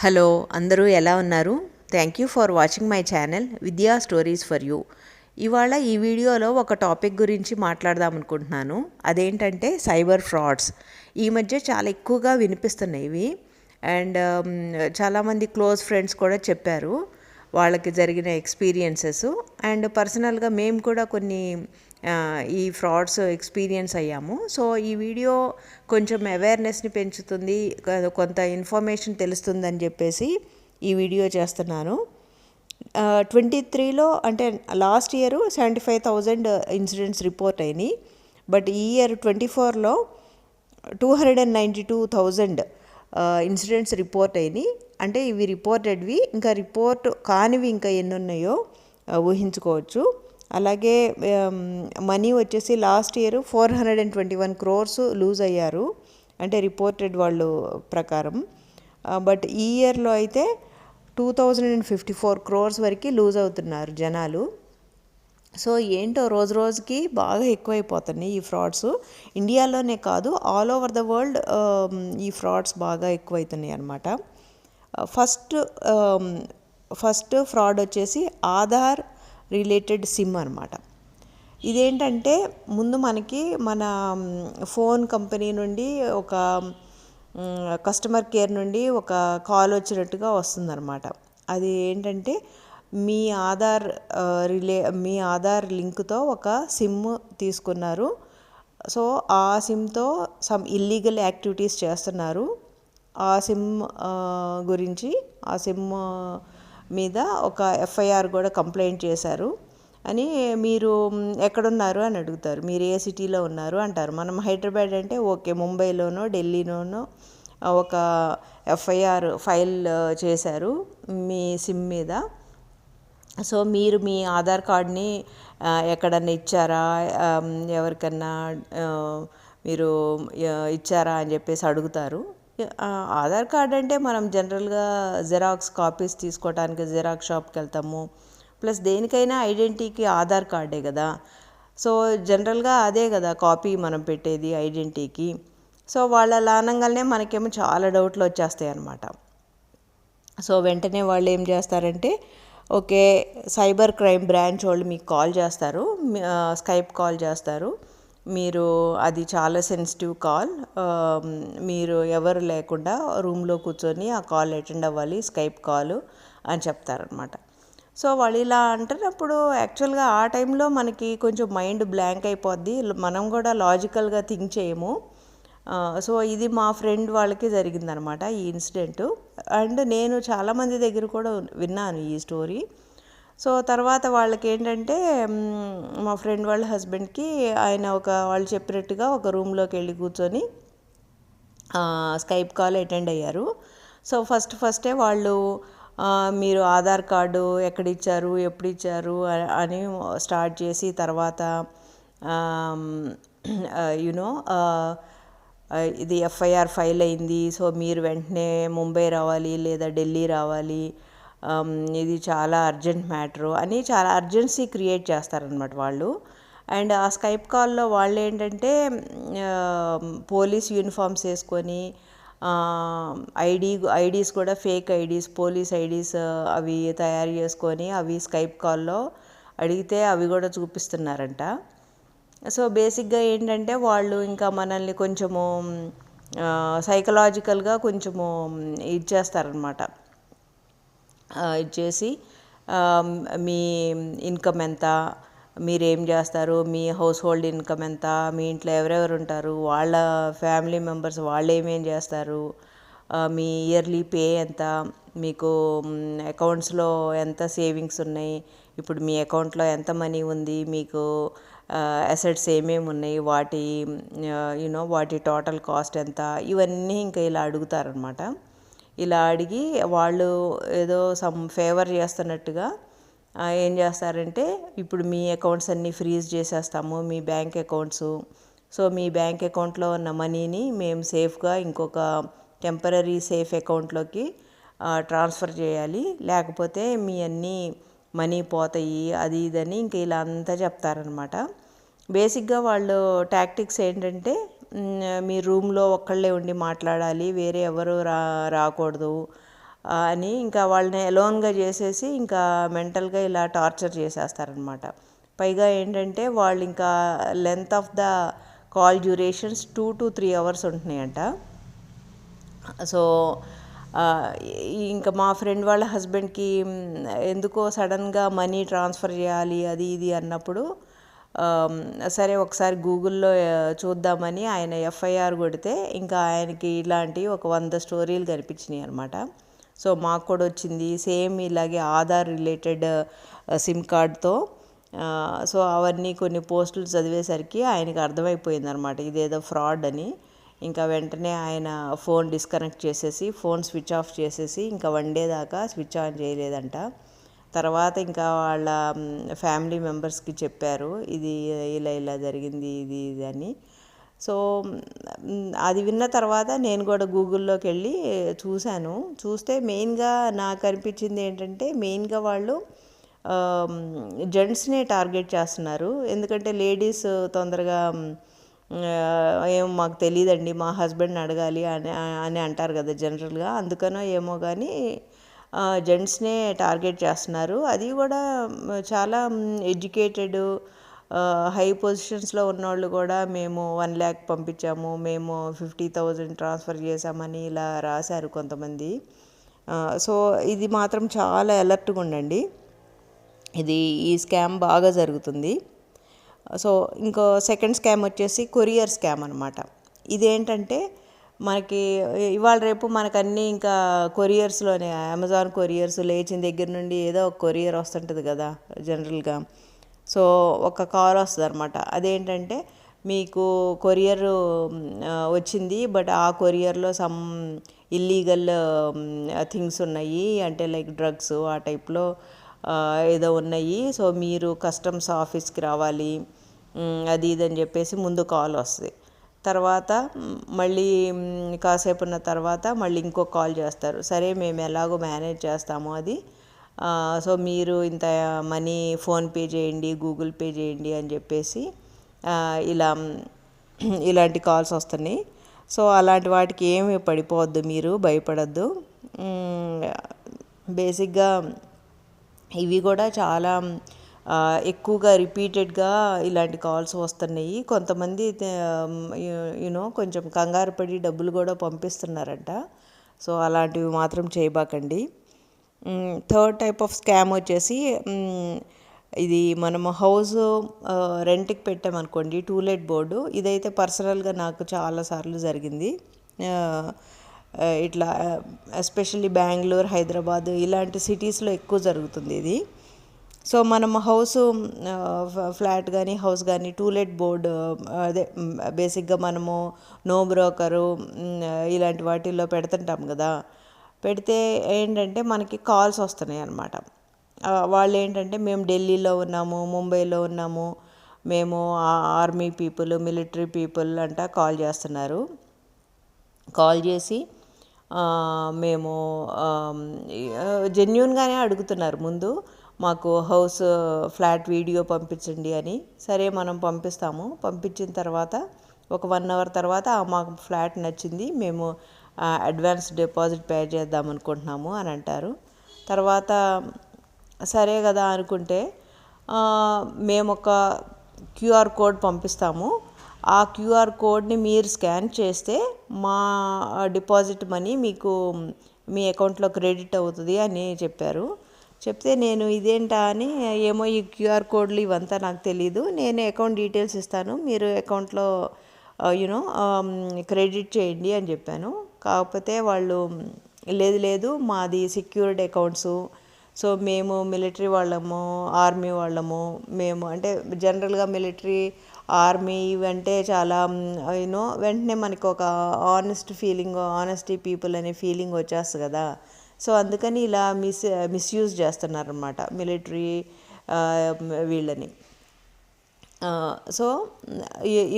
Hello అందరూ ఎలా ఉన్నారు? Thank you for watching my channel విద్యా స్టోరీస్ ఫర్ యూ. ఇవాళ ఈ వీడియోలో ఒక టాపిక్ గురించి మాట్లాడదాం అనుకుంటున్నాను. అదేంటంటే సైబర్ ఫ్రాడ్స్. ఈ మధ్య చాలా ఎక్కువగా వినిపిస్తున్నాయి ఇవి. అండ్ చాలామంది క్లోజ్ ఫ్రెండ్స్ కూడా చెప్పారు వాళ్ళకి జరిగిన ఎక్స్పీరియన్సెస్. అండ్ పర్సనల్గా మేము కూడా కొన్ని ఈ ఫ్రాడ్స్ ఎక్స్పీరియన్స్ అయ్యాము. సో ఈ వీడియో కొంచెం అవేర్నెస్ని పెంచుతుంది, కొంత ఇన్ఫర్మేషన్ తెలుస్తుందని చెప్పేసి ఈ వీడియో చేస్తున్నాను. 23లో అంటే లాస్ట్ ఇయర్ 75,000 ఇన్సిడెంట్స్ రిపోర్ట్ అయినాయి. బట్ ఈ ఇయర్ 24లో 292,000 ఇన్సిడెంట్స్ రిపోర్ట్ అయినాయి. అంటే ఇవి రిపోర్టెడ్వి, ఇంకా రిపోర్ట్ కానివి ఇంకా ఎన్ని ఉన్నాయో ఊహించుకోవచ్చు. అలాగే మనీ వచ్చేసి లాస్ట్ ఇయర్ 421 crores లూజ్ అయ్యారు, అంటే రిపోర్టెడ్ వాళ్ళు ప్రకారం. బట్ ఈ ఇయర్లో అయితే 2,054 crores వరకు లూజ్ అవుతున్నారు జనాలు. సో ఏంటో రోజు రోజుకి బాగా ఎక్కువైపోతున్నాయి ఈ ఫ్రాడ్స్. ఇండియాలోనే కాదు, ఆల్ ఓవర్ ద వరల్డ్ ఈ ఫ్రాడ్స్ బాగా ఎక్కువైతున్నాయి అన్నమాట. ఫస్ట్ ఫ్రాడ్ వచ్చేసి ఆధార్ రిలేటెడ్ సిమ్ అనమాట. ఇదేంటంటే ముందు మనకి మన ఫోన్ కంపెనీ నుండి ఒక కస్టమర్ కేర్ నుండి ఒక కాల్ వచ్చినట్టుగా వస్తుందన్నమాట. అది ఏంటంటే మీ ఆధార్ లింక్తో ఒక సిమ్ తీసుకున్నారు. సో ఆ సిమ్తో సమ్ ఇల్లీగల్ యాక్టివిటీస్ చేస్తున్నారు. ఆ సిమ్ గురించి, ఆ సిమ్ మీద ఒక ఎఫ్ఐఆర్ కూడా కంప్లైంట్ చేశారు అని. మీరు ఎక్కడున్నారు అని అడుగుతారు, మీరు ఏ సిటీలో ఉన్నారు అంటారు. మనం హైదరాబాద్ అంటే ఓకే, ముంబైలోనో ఢిల్లీలోనో ఒక ఎఫ్ఐఆర్ ఫైల్ చేశారు మీ సిమ్ మీద. సో మీరు మీ ఆధార్ కార్డ్ని ఎక్కడన్నా ఇచ్చారా, ఎవరికన్నా మీరు ఇచ్చారా అని చెప్పేసి అడుగుతారు. ఆధార్ కార్డ్ అంటే మనం జనరల్గా జెరాక్స్ కాపీస్ తీసుకోవడానికి జిరాక్స్ షాప్కి వెళ్తాము. ప్లస్ దేనికైనా ఐడెంటిటీకి ఆధార్ కార్డే కదా. సో జనరల్గా అదే కదా కాపీ మనం పెట్టేది ఐడెంటిటీకి. సో వాళ్ళ లానంగానే మనకేమో చాలా డౌట్లు వచ్చేస్తాయి అన్నమాట. సో వెంటనే వాళ్ళు ఏం చేస్తారంటే, ఓకే సైబర్ క్రైమ్ బ్రాంచ్ వాళ్ళు మీకు కాల్ చేస్తారు, స్కైప్ కాల్ చేస్తారు. మీరు అది చాలా సెన్సిటివ్ కాల్, మీరు ఎవరు లేకుండా రూమ్లో కూర్చొని ఆ కాల్ అటెండ్ అవ్వాలి, స్కైప్ కాల్ అని చెప్తారనమాట. సో వాళ్ళు ఇలా అంటున్నప్పుడు యాక్చువల్గా ఆ టైంలో మనకి కొంచెం మైండ్ బ్లాంక్ అయిపోద్ది, మనం కూడా లాజికల్గా థింక్ చేయము. సో ఇది మా ఫ్రెండ్ వాళ్ళకి జరిగిందనమాట ఈ ఇన్సిడెంటు. అండ్ నేను చాలామంది దగ్గర కూడా విన్నాను ఈ స్టోరీ. సో తర్వాత వాళ్ళకి ఏంటంటే, మా ఫ్రెండ్ వాళ్ళ హస్బెండ్కి ఆయన వాళ్ళు చెప్పినట్టుగా ఒక రూమ్లోకి వెళ్ళి కూర్చొని స్కైప్ కాల్ అటెండ్ అయ్యారు. సో ఫస్టే వాళ్ళు మీరు ఆధార్ కార్డు ఎక్కడ ఇచ్చారు, ఎప్పుడు ఇచ్చారు అని స్టార్ట్ చేసి, తర్వాత యునో ఇది ఎఫ్ఐఆర్ ఫైల్ అయింది, సో మీరు వెంటనే ముంబై రావాలి లేదా ఢిల్లీ రావాలి, ఇది చాలా అర్జెంట్ మ్యాటరు అని చాలా అర్జెన్సీ క్రియేట్ చేస్తారనమాట వాళ్ళు. అండ్ ఆ స్కైప్ కాల్లో వాళ్ళు ఏంటంటే పోలీస్ యూనిఫామ్స్ వేసుకొని, ఐడీస్ కూడా ఫేక్ ఐడీస్, పోలీస్ ఐడీస్ అవి తయారు చేసుకొని అవి స్కైప్ కాల్లో అడిగితే అవి కూడా చూపిస్తున్నారంట. సో బేసిక్గా ఏంటంటే వాళ్ళు ఇంకా మనల్ని కొంచెము సైకలాజికల్గా కొంచెము ఇచ్చేస్తారనమాట. ఇచ్చేసి మీ ఇన్కమ్ ఎంత, మీరేం చేస్తారు, మీ హౌస్ హోల్డ్ ఇన్కమ్ ఎంత, మీ ఇంట్లో ఎవరెవరు ఉంటారు, వాళ్ళ ఫ్యామిలీ మెంబర్స్ వాళ్ళు ఏమేం చేస్తారు, మీ ఇయర్లీ పే ఎంత, మీకు అకౌంట్స్లో ఎంత సేవింగ్స్ ఉన్నాయి, ఇప్పుడు మీ అకౌంట్లో ఎంత మనీ ఉంది, మీకు అసెట్స్ ఏమేమి ఉన్నాయి, వాటి టోటల్ కాస్ట్ ఎంత, ఇవన్నీ ఇంకా ఇలా అడుగుతారనమాట. ఇలా అడిగి వాళ్ళు ఏదో సమ్ ఫేవర్ చేస్తున్నట్టుగా ఏం చేస్తారంటే, ఇప్పుడు మీ అకౌంట్స్ అన్నీ ఫ్రీజ్ చేసేస్తాము, మీ బ్యాంక్ అకౌంట్స్. సో మీ బ్యాంక్ అకౌంట్లో ఉన్న మనీని మేము సేఫ్గా ఇంకొక టెంపరరీ సేఫ్ అకౌంట్లోకి ట్రాన్స్ఫర్ చేయాలి, లేకపోతే మీ అన్నీ మనీ పోతాయి, అది ఇదని ఇంక ఇలా అంతా చెప్తారనమాట. బేసిక్గా వాళ్ళు టాక్టిక్స్ ఏంటంటే, మీ రూమ్లో ఒక్కళ్ళే ఉండి మాట్లాడాలి, వేరే ఎవరు రాకూడదు, అని ఇంకా వాళ్ళని అలోన్గా చేసేసి ఇంకా మెంటల్గా ఇలా టార్చర్ చేసేస్తారనమాట. పైగా ఏంటంటే వాళ్ళు ఇంకా length of the call durations 2 to 3 hours ఉంటున్నాయంట. సో ఇంకా మా ఫ్రెండ్ వాళ్ళ హస్బెండ్కి ఎందుకో సడన్గా మనీ ట్రాన్స్ఫర్ చేయాలి అది ఇది అన్నప్పుడు సరే ఒకసారి గూగుల్లో చూద్దామని ఆయన ఎఫ్ఐఆర్ కొడితే ఇంకా ఆయనకి ఇలాంటి ఒక 100 స్టోరీలు కనిపించినాయి అనమాట. సో మాకు కూడా వచ్చింది సేమ్ ఇలాగే ఆధార్ రిలేటెడ్ సిమ్ కార్డ్తో. సో అవన్నీ కొన్ని పోస్టులు చదివేసరికి ఆయనకి అర్థమైపోయింది అనమాట ఇదేదో ఫ్రాడ్ అని. ఇంకా వెంటనే ఆయన ఫోన్ డిస్కనెక్ట్ చేసేసి ఫోన్ స్విచ్ ఆఫ్ చేసేసి ఇంకా 1 day దాకా స్విచ్ ఆన్ చేయలేదంట. తర్వాత ఇంకా వాళ్ళ ఫ్యామిలీ మెంబర్స్కి చెప్పారు ఇది ఇలా ఇలా జరిగింది ఇది ఇది అని. సో అది విన్న తర్వాత నేను కూడా గూగుల్లోకి వెళ్ళి చూశాను. చూస్తే మెయిన్గా నాకు అనిపించింది ఏంటంటే మెయిన్గా వాళ్ళు జెంట్స్నే టార్గెట్ చేస్తున్నారు. ఎందుకంటే లేడీస్ తొందరగా ఏమో మాకు తెలియదండి మా హస్బెండ్ని అడగాలి అని అని అంటారు కదా జనరల్గా, అందుకనో ఏమో కానీ జెంట్స్నే టార్గెట్ చేస్తున్నారు. అది కూడా చాలా ఎడ్యుకేటెడ్ హై పొజిషన్స్లో ఉన్నవాళ్ళు కూడా మేము 1 lakh పంపించాము, మేము 50,000 ట్రాన్స్ఫర్ చేసామని ఇలా రాశారు కొంతమంది. సో ఇది మాత్రం చాలా అలర్ట్గా ఉండండి, ఈ స్కామ్ బాగా జరుగుతుంది. సో ఇంకో సెకండ్ స్కామ్ వచ్చేసి కొరియర్ స్కామ్ అనమాట. ఇదేంటంటే మనకి ఇవాళ రేపు మనకు అన్నీ ఇంకా కొరియర్స్లోనే, అమెజాన్ కొరియర్స్ లేచిన దగ్గర నుండి ఏదో ఒక కొరియర్ వస్తుంటుంది కదా జనరల్గా. సో ఒక కాల్ వస్తుంది అనమాట, అదేంటంటే మీకు కొరియర్ వచ్చింది బట్ ఆ కొరియర్లో సమ్ ఇల్లీగల్ థింగ్స్ ఉన్నాయి, అంటే లైక్ డ్రగ్స్ ఆ టైప్లో ఏదో ఉన్నాయి. సో మీరు కస్టమ్స్ ఆఫీస్కి రావాలి అది ఇది అని చెప్పేసి ముందు కాల్ వస్తుంది. తర్వాత మళ్ళీ కాసేపు ఉన్న తర్వాత మళ్ళీ ఇంకో కాల్ చేస్తారు, సరే మేము ఎలాగో మేనేజ్ చేస్తాము అది, సో మీరు ఇంత మనీ ఫోన్పే చేయండి గూగుల్ పే చేయండి అని చెప్పేసి ఇలాంటి కాల్స్ వస్తున్నాయి. సో అలాంటి వాటికి ఏమి పడిపోవద్దు, మీరు భయపడద్దు. బేసిక్గా ఇవి కూడా చాలా ఎక్కువగా రిపీటెడ్గా ఇలాంటి కాల్స్ వస్తున్నాయి. కొంతమంది కొంచెం కంగారు పడి డబ్బులు కూడా పంపిస్తున్నారంట. సో అలాంటివి మాత్రం చేయబాకండి. థర్డ్ టైప్ ఆఫ్ స్కామ్ వచ్చేసి ఇది మనము హౌస్ రెంట్కి పెట్టామనుకోండి, టూలెట్ బోర్డు. ఇదైతే పర్సనల్గా నాకు చాలాసార్లు జరిగింది. ఇట్లా ఎస్పెషల్లీ బెంగళూరు, హైదరాబాద్ ఇలాంటి సిటీస్లో ఎక్కువ జరుగుతుంది ఇది. సో మనం ఫ్లాట్ కానీ హౌస్ కానీ టూలెట్ బోర్డు అదే బేసిక్గా మనము నో బ్రోకరు ఇలాంటి వాటిల్లో పెడుతుంటాం కదా. పెడితే ఏంటంటే మనకి కాల్స్ వస్తున్నాయి అన్నమాట. వాళ్ళు ఏంటంటే మేము ఢిల్లీలో ఉన్నాము, ముంబైలో ఉన్నాము, మేము ఆర్మీ పీపుల్, మిలిటరీ పీపుల్ అంట కాల్ చేస్తున్నారు. కాల్ చేసి మేము జెన్యూన్గానే అడుగుతున్నారు ముందు, మాకు హౌస్ ఫ్లాట్ వీడియో పంపించండి అని. సరే మనం పంపిస్తాము. పంపించిన తర్వాత ఒక 1 hour తర్వాత మాకు ఫ్లాట్ నచ్చింది, మేము అడ్వాన్స్ డిపాజిట్ పే చేద్దాం అనుకుంటున్నాము అని అంటారు. తర్వాత సరే కదా అనుకుంటే మేము ఒక క్యూఆర్ కోడ్ పంపిస్తాము, ఆ క్యూఆర్ కోడ్ని మీరు స్కాన్ చేస్తే మా డిపాజిట్ మనీ మీకు మీ అకౌంట్లో క్రెడిట్ అవుతుంది అని చెప్పారు. చెప్తే నేను ఇదేంటా అని, ఏమో ఈ క్యూఆర్ కోడ్లు ఇవంతా నాకు తెలీదు, నేను అకౌంట్ డీటెయిల్స్ ఇస్తాను, మీరు అకౌంట్లో క్రెడిట్ చేయండి అని చెప్పాను. కాకపోతే వాళ్ళు లేదు మాది సెక్యూర్డ్ అకౌంట్సు, సో మేము మిలిటరీ వాళ్ళము, ఆర్మీ వాళ్ళము, మేము అంటే జనరల్గా మిలిటరీ, ఆర్మీ ఇవంటే చాలా వెంటనే మనకు ఒక ఆనెస్టీ పీపుల్ అనే ఫీలింగ్ వచ్చేస్తుంది కదా. సో అందుకని ఇలా మిస్యూజ్ చేస్తున్నారన్నమాట మిలిటరీ వీళ్ళని. సో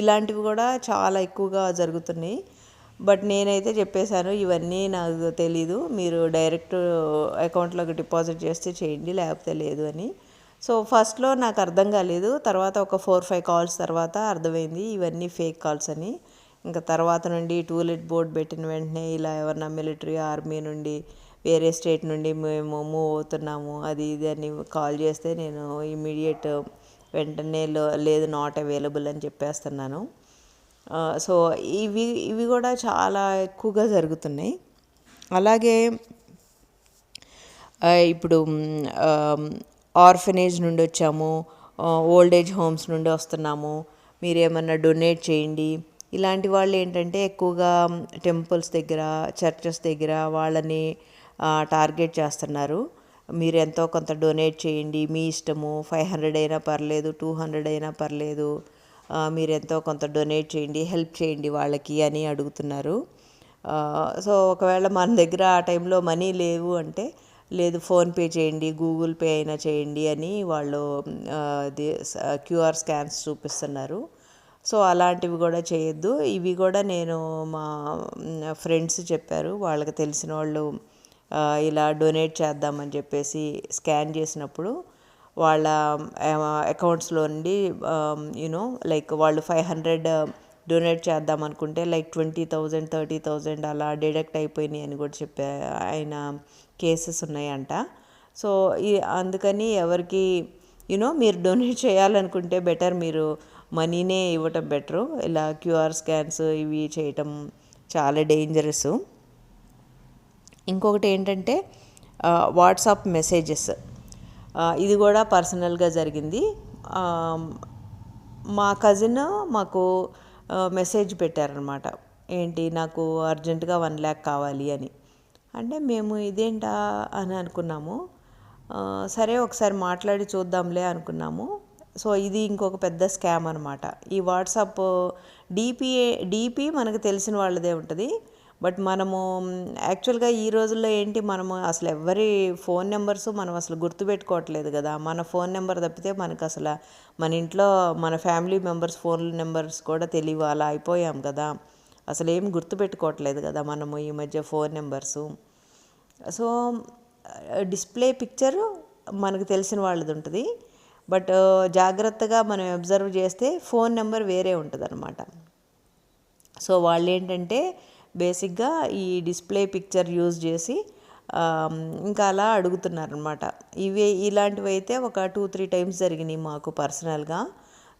ఇలాంటివి కూడా చాలా ఎక్కువగా జరుగుతున్నాయి. బట్ నేనైతే చెప్పేశాను ఇవన్నీ నాకు తెలీదు, మీరు డైరెక్ట్ అకౌంట్లోకి డిపాజిట్ చేస్తే చేయండి లేకపోతే లేదు అని. సో ఫస్ట్లో నాకు అర్థం కాలేదు, తర్వాత ఒక 4-5 కాల్స్ తర్వాత అర్థమైంది ఇవన్నీ ఫేక్ కాల్స్ అని. ఇంకా తర్వాత నుండి టూలెట్ బోర్డ్ పెట్టిన వెంటనే ఇలా ఎవరన్నా మిలిటరీ ఆర్మీ నుండి వేరే స్టేట్ నుండి మేము మూవ్ అవుతున్నాము అది ఇది అని కాల్ చేస్తే నేను ఇమీడియట్ వెంటనే లేదు నాట్ అవైలబుల్ అని చెప్పేస్తున్నాను. సో ఇవి కూడా చాలా ఎక్కువగా జరుగుతున్నాయి. అలాగే ఇప్పుడు ఆర్ఫనేజ్ నుండి వచ్చాము, ఓల్డ్ ఏజ్ హోమ్స్ నుండి వస్తున్నాము, మీరేమన్నా డొనేట్ చేయండి. ఇలాంటి వాళ్ళు ఏంటంటే ఎక్కువగా టెంపుల్స్ దగ్గర, చర్చెస్ దగ్గర వాళ్ళని టార్గెట్ చేస్తున్నారు. మీరు ఎంతో కొంత డొనేట్ చేయండి, మీ ఇష్టము, 500 అయినా పర్లేదు, 200 అయినా పర్లేదు, మీరు ఎంతో కొంత డొనేట్ చేయండి, హెల్ప్ చేయండి వాళ్ళకి అని అడుగుతున్నారు. సో ఒకవేళ మన దగ్గర ఆ టైంలో మనీ లేవు అంటే, లేదు ఫోన్పే చేయండి, గూగుల్ పే అయినా చేయండి అని వాళ్ళు క్యూఆర్ స్కాన్స్ చూపిస్తున్నారు. సో అలాంటివి కూడా చేయొద్దు. ఇవి కూడా నేను మా ఫ్రెండ్స్ చెప్పారు, వాళ్ళకి తెలిసిన వాళ్ళు ఇలా డొనేట్ చేద్దామని చెప్పేసి స్కాన్ చేసినప్పుడు వాళ్ళ అకౌంట్స్లో నుండి లైక్ వాళ్ళు 500 డొనేట్ చేద్దాం అనుకుంటే లైక్ 20,000 30,000 అలా డిడక్ట్ అయిపోయినాయి అని కూడా చెప్పే ఆయన కేసెస్ ఉన్నాయంట. సో అందుకని ఎవరికి మీరు డొనేట్ చేయాలనుకుంటే బెటర్ మీరు మనీనే ఇవ్వటం బెటరు. ఇలా క్యూఆర్ స్కాన్స్ ఇవి చేయటం చాలా డేంజరస్. ఇంకొకటి ఏంటంటే వాట్సాప్ మెసేజెస్, ఇది కూడా పర్సనల్గా జరిగింది. మా కజిన్ మాకు మెసేజ్ పెట్టారనమాట, ఏంటి నాకు అర్జెంటుగా 1 lakh కావాలి అని. అంటే మేము ఇదేంటా అని అనుకున్నాము. సరే ఒకసారి మాట్లాడి చూద్దాంలే అనుకున్నాము. సో ఇది ఇంకొక పెద్ద స్కామ్ అనమాట. ఈ వాట్సాప్ డీపీ మనకు తెలిసిన వాళ్ళదే ఉంటుంది. బట్ మనము యాక్చువల్గా ఈ రోజుల్లో ఏంటి, మనము అసలు ఎవరి ఫోన్ నెంబర్స్ మనం అసలు గుర్తుపెట్టుకోవట్లేదు కదా. మన ఫోన్ నెంబర్ తప్పితే మనకు అసలు మన ఇంట్లో మన ఫ్యామిలీ మెంబర్స్ ఫోన్ నెంబర్స్ కూడా తెలియవు, అలా అయిపోయాం కదా. అసలు ఏం గుర్తుపెట్టుకోవట్లేదు కదా మనము ఈ మధ్య phone numbers. So display picture మనకు తెలిసిన వాళ్ళది ఉంటుంది, బట్ జాగ్రత్తగా మనం అబ్జర్వ్ చేస్తే ఫోన్ నెంబర్ వేరే ఉంటుంది అనమాట. సో వాళ్ళు ఏంటంటే బేసిక్గా ఈ డిస్ప్లే పిక్చర్ యూజ్ చేసి ఇంకా అలా అడుగుతున్నారనమాట. ఇలాంటివి అయితే ఒక 2-3 టైమ్స్ జరిగినాయి మాకు పర్సనల్గా.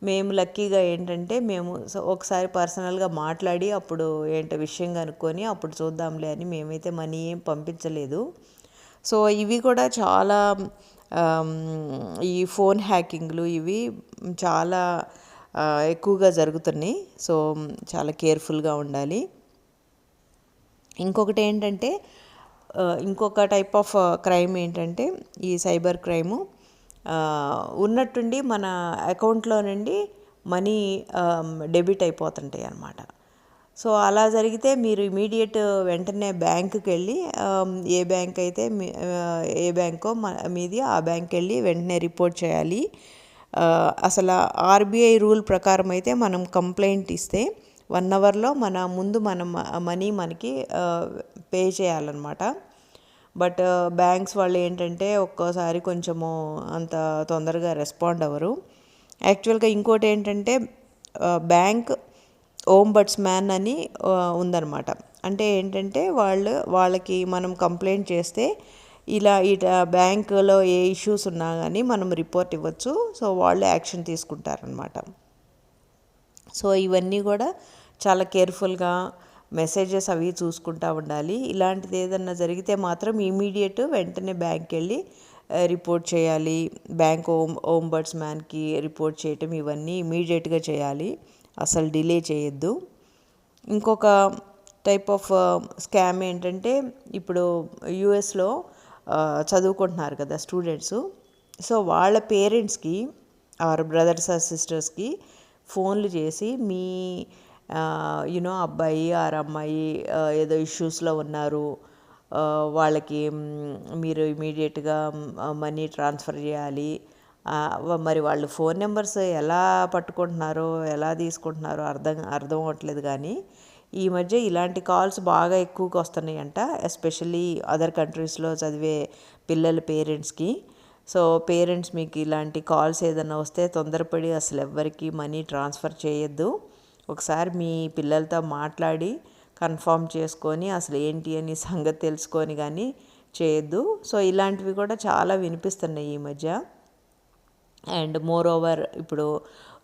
మేము లక్కీగా ఏంటంటే మేము ఒకసారి పర్సనల్గా మాట్లాడి అప్పుడు ఏంటో విషయం కనుక్కొని అప్పుడు చూద్దాంలే అని మేమైతే మనీ ఏం పంపించలేదు. సో ఇవి కూడా చాలా ఈ ఫోన్ హ్యాకింగ్లు ఇవి చాలా ఎక్కువగా జరుగుతున్నాయి. సో చాలా కేర్ఫుల్గా ఉండాలి. ఇంకొకటి ఏంటంటే ఇంకొక టైప్ ఆఫ్ క్రైమ్ ఏంటంటే ఈ సైబర్ క్రైము, ఉన్నట్టుండి మన అకౌంట్లో నుండి మనీ డెబిట్ అయిపోతుంటాయి అన్నమాట. సో అలా జరిగితే మీరు ఇమీడియట్ వెంటనే బ్యాంకుకి వెళ్ళి ఏ బ్యాంక్ అయితే ఏ బ్యాంకో మీది ఆ బ్యాంక్కి వెళ్ళి వెంటనే రిపోర్ట్ చేయాలి. అసలు ఆర్బీఐ రూల్ ప్రకారం అయితే మనం కంప్లైంట్ ఇస్తే 1 అవర్లో మన మనీ మనకి పే చేయాలన్నమాట. బట్ బ్యాంక్స్ వాళ్ళు ఏంటంటే ఒక్కోసారి కొంచెము అంత తొందరగా రెస్పాండ్ అవ్వరు. యాక్చువల్గా ఇంకోటి ఏంటంటే బ్యాంక్ ఓంబడ్స్మ్యాన్ అని ఉందన్నమాట. అంటే ఏంటంటే వాళ్ళకి మనం కంప్లైంట్ చేస్తే ఇలా బ్యాంకులో ఏ ఇష్యూస్ ఉన్నా కానీ మనం రిపోర్ట్ ఇవ్వచ్చు. సో వాళ్ళు యాక్షన్ తీసుకుంటారనమాట. సో ఇవన్నీ కూడా చాలా కేర్ఫుల్గా మెసేజెస్ అవి చూసుకుంటూ ఉండాలి. ఇలాంటిది ఏదన్నా జరిగితే మాత్రం ఇమీడియట్ వెంటనే బ్యాంక్కి వెళ్ళి రిపోర్ట్ చేయాలి. బ్యాంక్ ఓంబడ్స్మ్యాన్కి రిపోర్ట్ చేయటం ఇవన్నీ ఇమీడియట్గా చేయాలి, అసలు డిలే చేయొద్దు. ఇంకొక టైప్ ఆఫ్ స్కామ్ ఏంటంటే ఇప్పుడు యూఎస్లో చదువుకుంటున్నారు కదా స్టూడెంట్స్. సో వాళ్ళ పేరెంట్స్కి ఆర్ బ్రదర్స్ ఆర్ సిస్టర్స్కి ఫోన్లు చేసి మీ అబ్బాయి ఆర్ అమ్మాయి ఏదో ఇష్యూస్లో ఉన్నారు, వాళ్ళకి మీరు ఇమీడియట్గా మనీ ట్రాన్స్ఫర్ చేయాలి. మరి వాళ్ళు ఫోన్ నెంబర్స్ ఎలా పట్టుకుంటున్నారో ఎలా తీసుకుంటున్నారో అర్థం అవ్వట్లేదు. కానీ ఈ మధ్య ఇలాంటి కాల్స్ బాగా ఎక్కువగా వస్తున్నాయంట, ఎస్పెషల్లీ అదర్ కంట్రీస్లో చదివే పిల్లల పేరెంట్స్కి. సో పేరెంట్స్ మీకు ఇలాంటి కాల్స్ ఏదైనా వస్తే తొందరపడి అసలు ఎవ్వరికి మనీ ట్రాన్స్ఫర్ చేయొద్దు. ఒకసారి మీ పిల్లలతో మాట్లాడి కన్ఫర్మ్ చేసుకొని అసలు ఏంటి అని సంగతి తెలుసుకొని కానీ చేయొద్దు. సో ఇలాంటివి కూడా చాలా వినిపిస్తున్నాయి ఈ మధ్య. అండ్ మోర్ ఓవర్ ఇప్పుడు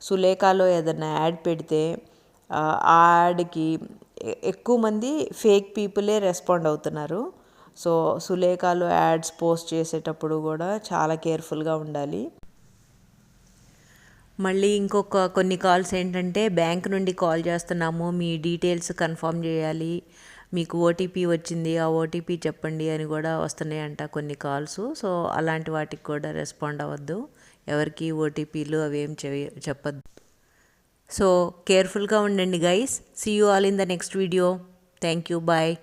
సులేఖలో ఏదైనా యాడ్ పెడితే ఆ యాడ్కి ఎక్కువ మంది ఫేక్ పీపులే రెస్పాండ్ అవుతున్నారు. సో సులేఖలో యాడ్స్ పోస్ట్ చేసేటప్పుడు కూడా చాలా కేర్ఫుల్గా ఉండాలి. మళ్ళీ ఇంకొక కొన్ని కాల్స్ ఏంటంటే బ్యాంక్ నుండి కాల్ చేస్తున్నాము, మీ డీటెయిల్స్ కన్ఫర్మ్ చేయాలి, మీకు ఓటీపీ వచ్చింది, ఆ ఓటీపీ చెప్పండి అని కూడా వస్తున్నాయంట కొన్ని కాల్స్. సో అలాంటి వాటికి కూడా రెస్పాండ్ అవ్వద్దు, ఎవరికి ఓటీపీలు అవేం చెప్పద్దు. సో కేర్ఫుల్గా ఉండండి guys. See you all in the next video. Thank you, bye.